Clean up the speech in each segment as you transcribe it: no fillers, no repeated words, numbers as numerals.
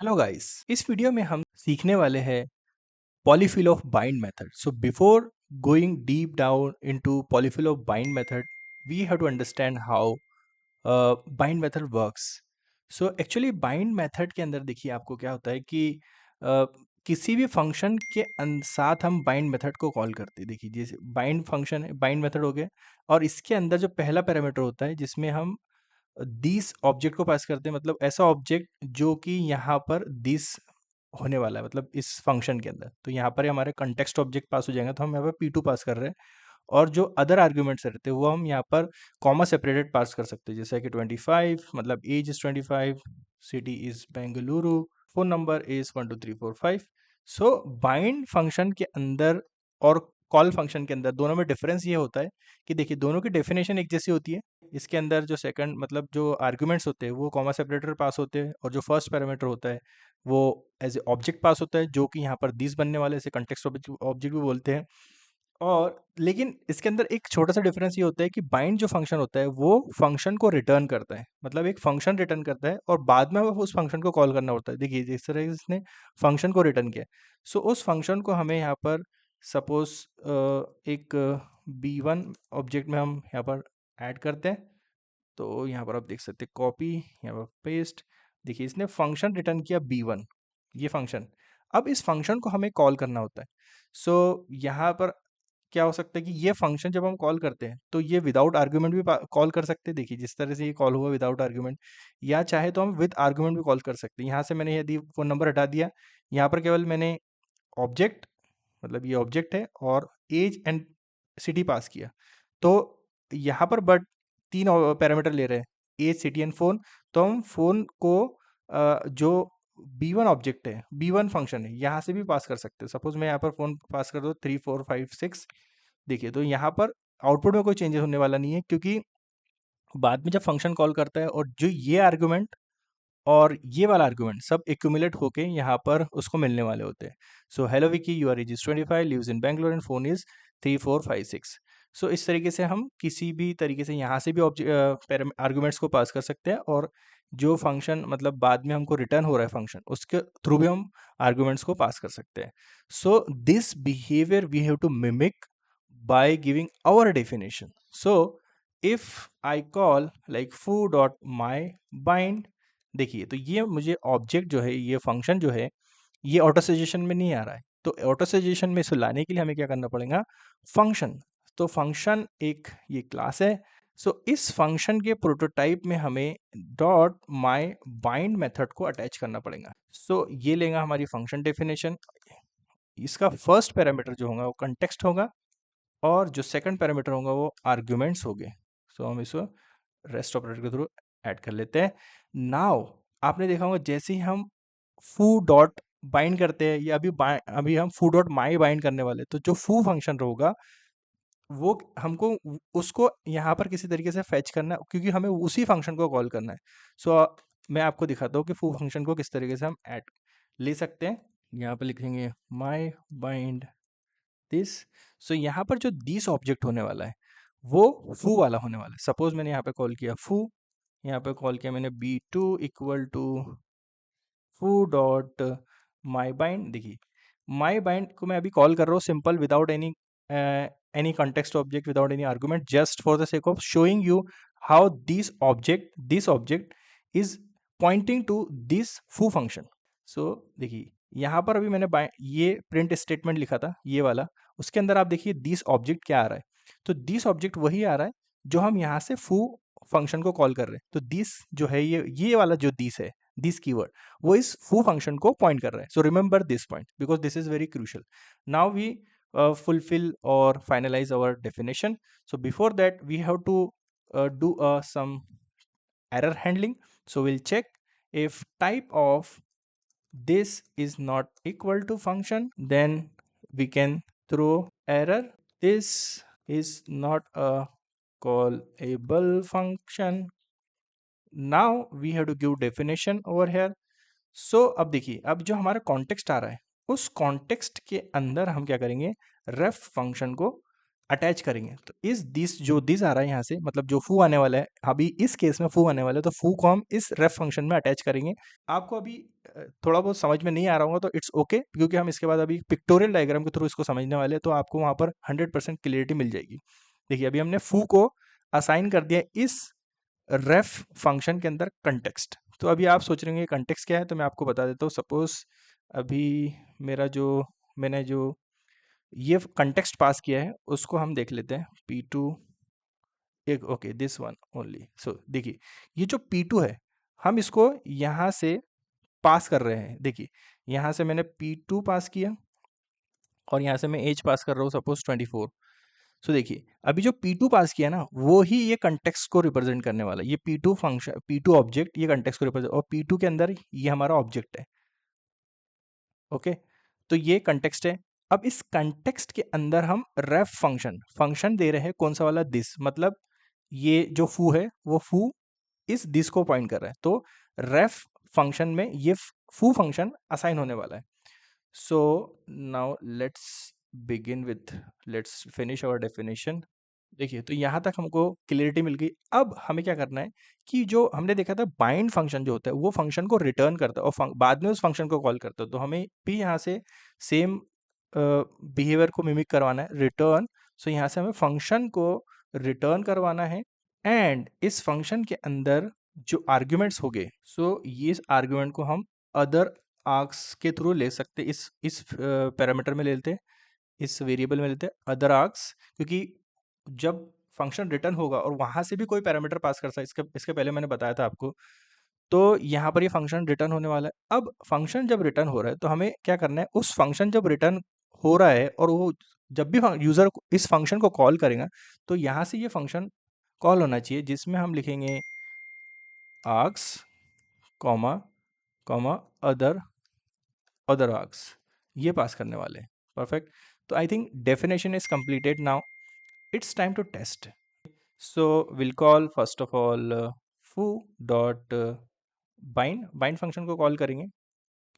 Hello guys, इस video में हम सीखने वाले हैं polyfill of bind method. So before going deep down into polyfill of bind method, we have to understand how bind method works. So actually bind method के अंदर देखिए आपको क्या होता है कि किसी भी फंक्शन के साथ हम बाइंड मेथड को कॉल करते हैं. देखिए जैसे बाइंड फंक्शन है, बाइंड मेथड हो गया, और इसके अंदर जो पहला पैरामीटर होता है जिसमें हम दिस ऑब्जेक्ट को पास करते हैं, मतलब ऐसा ऑब्जेक्ट जो कि यहाँ पर दिस होने वाला है, मतलब इस फंक्शन के अंदर. तो यहाँ पर हमारे कंटेक्स्ट ऑब्जेक्ट पास हो जाएगा, तो हम यहाँ पर P2 पास कर रहे हैं. और जो अदर आर्ग्यूमेंट्स रहते हैं वो हम यहाँ पर कॉमा सेपरेटेड पास कर सकते हैं, जैसे कि 25 मतलब age is 25, city is Bengaluru, phone number is 12345. So bind function के अंदर और कॉल फंक्शन के अंदर दोनों में डिफरेंस ये होता है कि देखिए दोनों की डेफिनेशन एक जैसी होती है. इसके अंदर जो सेकंड मतलब जो आर्ग्यूमेंट्स होते हैं वो कॉमा सेपरेटर पास होते हैं, और जो फर्स्ट पैरामीटर होता है वो एज ए ऑब्जेक्ट पास होता है, जो कि यहाँ पर दिस बनने वाले इसे कंटेक्स्ट ऑब्जेक्ट भी बोलते हैं. और लेकिन इसके अंदर एक छोटा सा डिफरेंस ये होता है कि बाइंड जो फंक्शन होता है वो फंक्शन को रिटर्न करता है, मतलब एक फंक्शन रिटर्न करता है और बाद में वो उस फंक्शन को कॉल करना होता है. देखिए जिस तरह से इसने फंक्शन को रिटर्न किया, सो उस फंक्शन को हमें यहाँ पर सपोज एक B1 ऑब्जेक्ट में हम यहाँ पर ऐड करते हैं. तो यहाँ पर आप देख सकते हैं कॉपी, यहाँ पर पेस्ट. देखिए इसने फंक्शन रिटर्न किया B1, ये फंक्शन. अब इस फंक्शन को हमें कॉल करना होता है. सो यहाँ पर क्या हो सकता है कि ये फंक्शन जब हम कॉल करते हैं तो ये विदाउट आर्ग्यूमेंट भी कॉल कर सकते हैं. देखिए जिस तरह से ये कॉल हुआ विदाउट आर्ग्यूमेंट, या चाहे तो हम विद आर्ग्यूमेंट भी कॉल कर सकते हैं. यहाँ से मैंने यदि फोन नंबर हटा दिया, यहाँ पर केवल मैंने ऑब्जेक्ट, मतलब ये ऑब्जेक्ट है, और एज एंड सिटी पास किया. तो यहाँ पर बट तीन पैरामीटर ले रहे हैं, एज सिटी एंड फोन. तो हम फोन को जो B1 ऑब्जेक्ट है, B1 फंक्शन है, यहाँ से भी पास कर सकते हैं. सपोज मैं यहाँ पर फोन पास कर दो 3456. देखिए तो यहाँ पर आउटपुट में कोई चेंजेस होने वाला नहीं है, क्योंकि बाद में जब फंक्शन कॉल करता है और जो ये आर्गुमेंट और ये वाला आर्गुमेंट सब एक्यूमुलेट होके यहाँ पर उसको मिलने वाले होते हैं. So hello Vicky, you are age is 25, lives in Bangalore and phone is 3456. So इस तरीके से हम किसी भी तरीके से यहाँ से भी आर्गुमेंट्स को पास कर सकते हैं, और जो फंक्शन मतलब बाद में हमको रिटर्न हो रहा है फंक्शन, उसके थ्रू भी हम आर्गुमेंट्स को पास कर सकते हैं. So this behaviour we have to mimic by giving our definition. So if I call like foo.myBind, देखिए तो ये मुझे ऑब्जेक्ट जो है, ये फंक्शन जो है, ये ऑटो सजेशन में नहीं आ रहा है. तो ऑटो सजेशन में इसे लाने के लिए हमें क्या करना पड़ेगा, फंक्शन. तो फंक्शन एक ये क्लास है. सो इस फंक्शन के प्रोटोटाइप में हमें डॉट माई बाइंड मेथड को अटैच करना पड़ेगा. सो ये लेगा हमारी फंक्शन डेफिनेशन. इसका फर्स्ट पैरामीटर जो होगा वो कंटेक्स्ट होगा, और जो सेकंड पैरामीटर होगा वो आर्ग्यूमेंट्स हो गए. सो हम इसको रेस्ट ऑपरेटर के थ्रू ऐड कर लेते हैं. नाउ आपने देखा होगा जैसे ही हम फू डॉट बाइंड करते हैं, या अभी हम फू डॉट माई बाइंड करने वाले, तो जो फू फंक्शन होगा वो हमको उसको यहाँ पर किसी तरीके से फैच करना है, क्योंकि हमें उसी फंक्शन को कॉल करना है. सो मैं आपको दिखाता हूँ कि फू फंक्शन को किस तरीके से हम ऐड ले सकते हैं. यहाँ पर लिखेंगे माई बाइंड दिस. सो यहाँ पर जो दिस ऑब्जेक्ट होने वाला है वो फू वाला होने वाला है. सपोज मैंने यहाँ पे कॉल किया फू, यहाँ पे कॉल किया मैंने B2 इक्वल टू फू डॉट माई बाइंड. देखिए माई बाइंड को मैं अभी कॉल कर रहा हूँ simple, without any context object, without any argument, just for the sake of showing you how this object is pointing to this foo function. So देखिए यहाँ पर अभी मैंने ये प्रिंट स्टेटमेंट लिखा था ये वाला, उसके अंदर आप देखिए दिस ऑब्जेक्ट क्या आ रहा है. तो दिस ऑब्जेक्ट वही आ रहा है जो हम यहाँ से फू फंक्शन को कॉल कर रहे हैं. तो दिस जो है, ये वाला जो दिस है, दिस कीवर्ड, वो इस फू फंक्शन को पॉइंट कर रहा है. So remember this point because this is very crucial. Now we fulfill or finalize our definition. So before that we have to do some error handling. So we'll check if type of this is not equal to function, then we can throw error. This is not a callable function. Now we have to give definition over here. So अब देखिए, अब जो हमारा context आ रहा है उस context के अंदर हम क्या करेंगे, रेफ फंक्शन को अटैच करेंगे तो इस दिस जो दिस आ रहा है यहाँ से, मतलब जो फू आने वाला है, अभी इस केस में फू आने वाला है, तो फू को हम इस रेफ फंक्शन में अटैच करेंगे। आपको अभी थोड़ा बहुत समझ में नहीं आ रहा होगा तो इट्स ओके, क्योंकि हम इसके बाद अभी पिक्टोरियल डायग्राम के थ्रू इसको समझने वाले हैं, तो आपको वहाँ पर 100% क्लियरिटी मिल जाएगी। देखिए अभी हमने फू को असाइन कर दिया इस रेफ फंक्शन के अंदर कंटेक्स्ट। तो अभी आप सोच रहे होंगे कंटेक्स्ट क्या है, तो मैं आपको बता देता हूँ। सपोज अभी मेरा जो मैंने जो ये कंटेक्स्ट पास किया है उसको हम देख लेते हैं, P2 एक, ओके दिस वन ओनली। सो देखिए ये जो P2 है हम इसको यहाँ से पास कर रहे हैं। देखिए यहाँ से मैंने P2 पास किया और यहाँ से मैं एज पास कर रहा हूँ सपोज 24। सो देखिए अभी जो P2 पास किया ना वो ही ये कंटेक्स्ट को रिप्रेजेंट करने वाला है। ये P2 फंक्शन, P2 ऑब्जेक्ट ये कंटेक्स्ट को रिप्रेजेंट, और P2 के अंदर ये हमारा ऑब्जेक्ट है। ओके, तो ये कंटेक्स्ट है। अब इस कंटेक्स्ट के अंदर हम रेफ फंक्शन फंक्शन दे रहे हैं, कौन सा वाला, दिस, मतलब ये जो फू है वो फू इस दिस को पॉइंट कर रहा है, तो रेफ फंक्शन में ये फू फंक्शन असाइन होने वाला है। So now let's begin with, let's finish our definition. देखिए तो यहाँ तक हमको क्लियरिटी मिल गई। अब हमें क्या करना है कि जो हमने देखा था बाइंड फंक्शन जो होता है वो फंक्शन को रिटर्न करता है और बाद में उस फंक्शन को कॉल करता है, तो हमें भी यहाँ से सेम बिहेवियर को मिमिक करवाना है, रिटर्न। सो यहाँ से हमें फंक्शन को रिटर्न करवाना है एंड इस फंक्शन के अंदर जो आर्ग्यूमेंट्स हो गए, सो ये आर्ग्यूमेंट को हम अदर आर्क्स के थ्रू ले सकते, इस पैरामीटर में ले लेते हैं, इस वेरिएबल में लेते हैं अदर आर्क्स, क्योंकि जब फंक्शन रिटर्न होगा और वहाँ से भी कोई पैरामीटर पास कर सकता है, इसके इसके पहले मैंने बताया था आपको, तो यहाँ पर ये फंक्शन रिटर्न होने वाला है। अब फंक्शन जब रिटर्न हो रहा है तो हमें क्या करना है, उस फंक्शन जब रिटर्न हो रहा है और वो जब भी यूज़र इस फंक्शन को कॉल करेगा तो यहाँ से ये फंक्शन कॉल होना चाहिए, जिसमें हम लिखेंगे arcs comma comma other other arcs, ये पास करने वाले हैं। परफेक्ट, तो I think definition is completed now, it's time to test. So we'll call first of all foo dot bind function को कॉल करेंगे,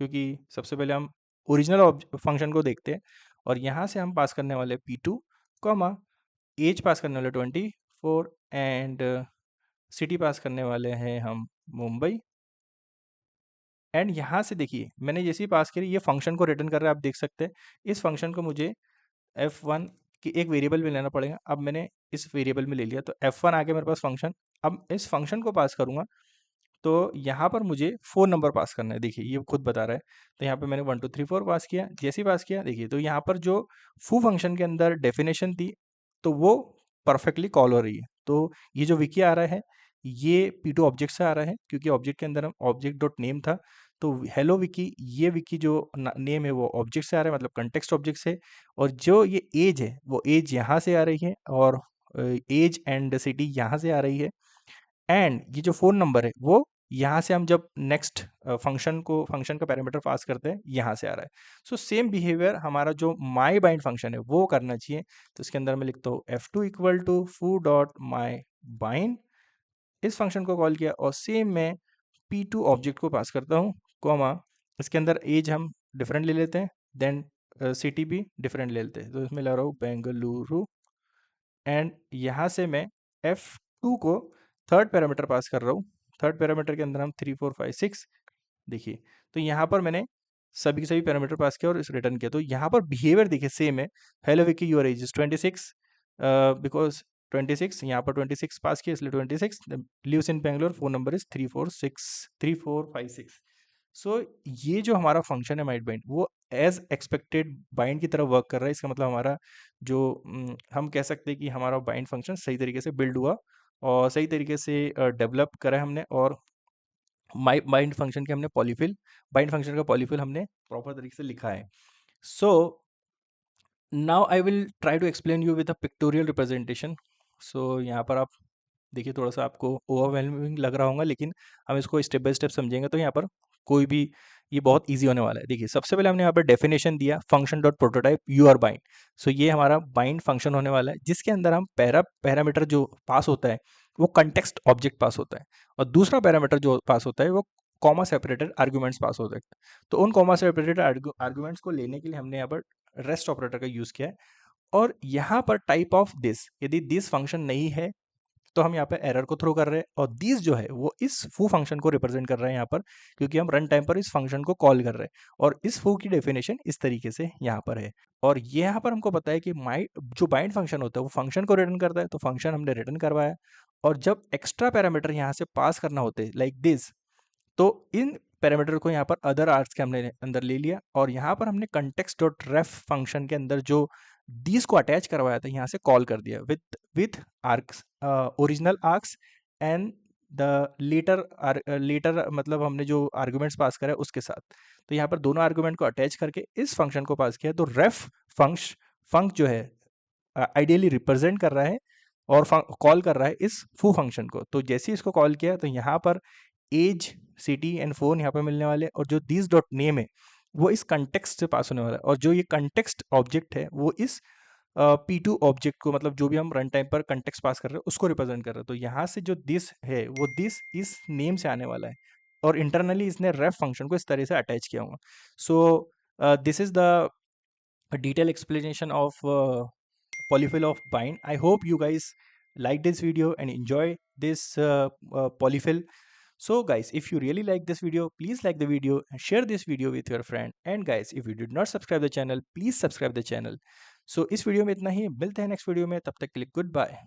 क्योंकि सबसे पहले हम ओरिजिनल फंक्शन को देखते हैं, और यहाँ से हम पास करने वाले P2 कॉमा एज पास करने वाले 24 एंड सिटी पास करने वाले हैं हम मुंबई। एंड यहाँ से देखिए मैंने जैसे ही पास करी ये फंक्शन को रिटर्न कर रहा है, आप देख सकते हैं। इस फंक्शन को मुझे F1 की एक वेरिएबल में लेना पड़ेगा, अब मैंने इस वेरिएबल में ले लिया तो F1 आ गया मेरे पास फंक्शन। अब इस फंक्शन को पास करूँगा तो यहाँ पर मुझे 4 नंबर पास करना है, देखिए ये खुद बता रहा है। तो यहाँ पे मैंने 1 2 3 4 पास किया, जैसे ही पास किया देखिए तो यहाँ पर जो फू फंक्शन के अंदर डेफिनेशन थी तो वो परफेक्टली कॉल हो रही है। तो ये जो विकी आ रहा है ये P2 ऑब्जेक्ट से आ रहा है, क्योंकि ऑब्जेक्ट के अंदर हम ऑब्जेक्ट डॉट नेम था, तो हेलो विकी, ये विकी जो नेम है वो ऑब्जेक्ट से आ रहा है, मतलब कंटेक्स्ट ऑब्जेक्ट से। और जो ये एज है वो एज यहाँ से आ रही है, और एज एंड सिटी यहाँ से आ रही है। एंड ये जो फ़ोन नंबर है वो यहाँ से हम जब नेक्स्ट फंक्शन का पैरामीटर पास करते हैं यहाँ से आ रहा है। सो सेम बिहेवियर हमारा जो माई बाइंड फंक्शन है वो करना चाहिए। तो इसके अंदर मैं लिखता हूँ F2 इक्वल टू फू डॉट माई बाइंड, इस फंक्शन को कॉल किया और सेम मैं P2 ऑब्जेक्ट को पास करता हूँ, कॉमा इसके अंदर एज हम डिफरेंट ले लेते हैं, देन सिटी भी डिफरेंट ले लेते हैं, तो इसमें ला रहा हूँ बेंगलुरु। एंड यहाँ से मैं F2 को थर्ड पैरामीटर पास कर रहा हूँ, थर्ड पैरामीटर के अंदर हम 3 4 5 6, देखिए तो यहाँ पर मैंने सभी के सभी पैरामीटर पास किया और इस रिटर्न किया। तो यहाँ पर बिहेवियर देखिए सेम है, hello Vicky your age is 26, because 26 यहाँ पर 26 पास किया इसलिए 26, lives in Bangalore, phone number is 3456. So ये जो हमारा फंक्शन है माइट बाइंड वो एज एक्सपेक्टेड बाइंड की तरह वर्क कर रहा है। इसका मतलब हमारा जो हम कह सकते हैं कि हमारा बाइंड फंक्शन सही तरीके से बिल्ड हुआ और सही तरीके से डेवलप करा है हमने, और बाइंड फंक्शन के हमने पॉलीफिल, बाइंड फंक्शन का पॉलीफिल हमने प्रॉपर तरीके से लिखा है। So now I will try to explain you with a pictorial representation. सो यहाँ पर आप देखिए थोड़ा सा आपको ओवरवेलमिंग लग रहा होगा, लेकिन हम इसको स्टेप बाय स्टेप समझेंगे तो यहाँ पर कोई भी ये बहुत इजी होने वाला है। देखिए सबसे पहले हमने यहाँ पर डेफिनेशन दिया function dot prototype you are bind. So ये हमारा बाइंड फंक्शन होने वाला है, जिसके अंदर हम पैरामीटर जो पास होता है वो कंटेक्स्ट ऑब्जेक्ट पास होता है, और दूसरा पैरामीटर जो पास होता है वो कॉमा सेपरेटेड आर्ग्यूमेंट्स पास होते हैं। तो उन कॉमा सेपरेटेड आर्ग्यूमेंट्स को लेने के लिए हमने यहाँ पर रेस्ट ऑपरेटर का यूज़ किया है, और यहाँ पर टाइप ऑफ दिस, यदि दिस फंक्शन नहीं है तो हम यहाँ पे एरर को थ्रो कर रहे हैं, और दिस जो है वो इस फू फंक्शन को रिप्रेजेंट कर रहे हैं यहाँ पर, क्योंकि हम रन टाइम पर इस फंक्शन को कॉल कर रहे हैं। और इस फू की डेफिनेशन इस तरीके से यहाँ पर है। और ये यहाँ पर हमको पता है कि माई जो बाइंड फंक्शन होता है वो फंक्शन को रिटर्न करता है, तो फंक्शन हमने रिटर्न करवाया। और जब एक्स्ट्रा पैरामीटर यहाँ से पास करना होते हैं लाइक दिस, तो इन पैरामीटर को यहाँ पर अदर आर्ट्स के हमने अंदर ले लिया, और यहाँ पर हमने कंटेक्स्ट डॉट रेफ फंक्शन के अंदर जो दिस को अटैच करवाया था यहाँ से कॉल कर दिया with args, original args and the latter मतलब हमने जो आर्गुमेंट्स पास करा है उसके साथ। तो यहाँ पर दोनों आर्गुमेंट को अटैच करके इस फंक्शन को पास किया, तो रेफ फंक्शन जो है आइडियली रिप्रेजेंट कर रहा है और कॉल कर रहा है इस फू फंक्शन को। तो जैसे ही इसको कॉल किया तो यहाँ पर एज, सिटी एंड फोन यहाँ पर मिलने वाले, और जो दिस डॉट नेम है वो इस कंटेक्स्ट से पास होने वाला है, और जो ये कंटेक्स्ट ऑब्जेक्ट है वो इस P2 ऑब्जेक्ट को, मतलब जो भी हम रन टाइम पर कंटेक्स्ट पास कर रहे हैं उसको रिप्रेजेंट कर रहे हैं। तो यहाँ से जो दिस है वो दिस इस नेम से आने वाला है, और इंटरनली इसने रेफ फंक्शन को इस तरह से अटैच किया हुआ। So this is the detailed explanation of polyfill of bind. I hope you guys like this video and enjoy this polyfill. So guys, if you really like this video, please like the video and share this video with your friend. And guys, if you did not subscribe the channel, please subscribe the channel. So इस video में इतना ही, मिलते हैं next video में, तब तक के लिए गुड बाय।